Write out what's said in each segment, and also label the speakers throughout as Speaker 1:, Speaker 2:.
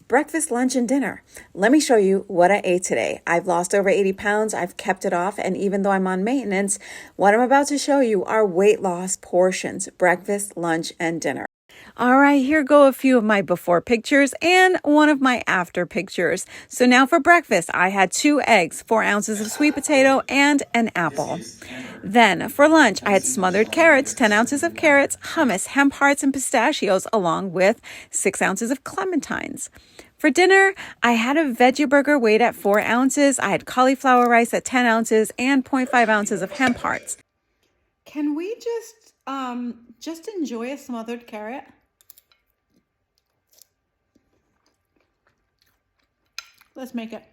Speaker 1: breakfast, lunch, and dinner. Let me show you what I ate today. I've lost over 80 pounds. I've kept it off. And even though I'm on maintenance, what I'm about to show you are weight loss portions, breakfast, lunch, and dinner. All right, here go a few of my before pictures and one of my after pictures. So now for breakfast, I had 2 eggs, 4 ounces of sweet potato, and an apple. Then for lunch, I had smothered carrots, 10 ounces of carrots, hummus, hemp hearts, and pistachios, along with 6 ounces of clementines. For dinner, I had a veggie burger weighed at 4 ounces. I had cauliflower rice at 10 ounces and 0.5 ounces of hemp hearts.
Speaker 2: Can we just enjoy a smothered carrot? Let's make it.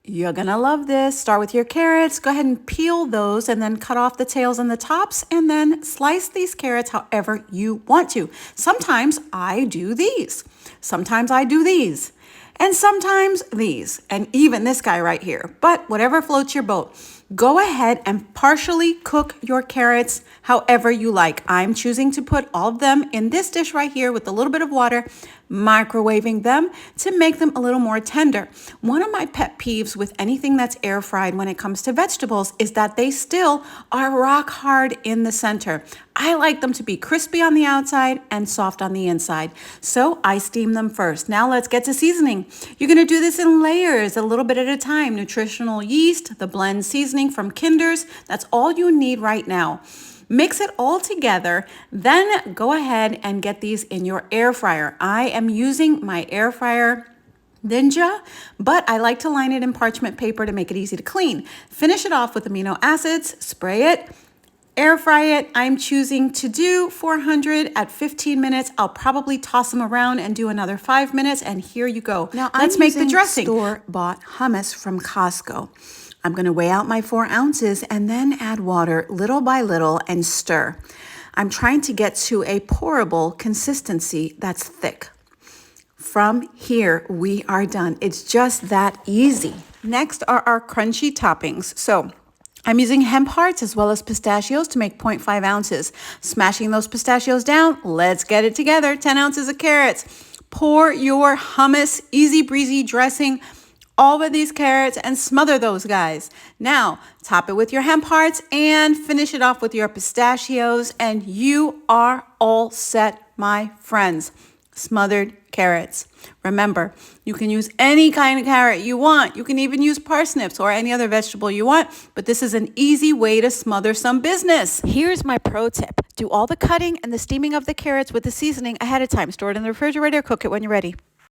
Speaker 1: You're gonna love this. Start with your carrots. Go ahead and peel those and then cut off the tails and the tops and then slice these carrots however you want to. Sometimes I do these. Sometimes I do these. And sometimes these. And even this guy right here. But whatever floats your boat. Go ahead and partially cook your carrots however you like. I'm choosing to put all of them in this dish right here with a little bit of water, microwaving them to make them a little more tender. One of my pet peeves with anything that's air fried when it comes to vegetables is that they still are rock hard in the center. I like them to be crispy on the outside and soft on the inside. So I steam them first. Now let's get to seasoning. You're gonna do this in layers, a little bit at a time. Nutritional yeast, the blend seasoning from Kinder's, that's all you need right now. Mix it all together, then go ahead and get these in your air fryer. I am using my air fryer Ninja, but I like to line it in parchment paper to make it easy to clean. Finish it off with amino acids, spray it, air fry it. I'm choosing to do 400 at 15 minutes. I'll probably toss them around and do another 5 minutes, and here you go. Now let's make the dressing. Store-bought hummus from Costco. I'm going to weigh out my 4 ounces and then add water little by little and stir. I'm trying to get to a pourable consistency that's thick. From here, we are done. It's just that easy. Next are our crunchy toppings. So I'm using hemp hearts as well as pistachios to make 0.5 ounces. Smashing those pistachios down, let's get it together. 10 ounces of carrots. Pour your hummus, easy breezy dressing over these carrots and smother those guys. Now, top it with your hemp hearts and finish it off with your pistachios, and you are all set, my friends. Smothered carrots. Remember, you can use any kind of carrot you want. You can even use parsnips or any other vegetable you want, but this is an easy way to smother some business. Here's my pro tip. Do all the cutting and the steaming of the carrots with the seasoning ahead of time. Store it in the refrigerator, cook it when you're ready.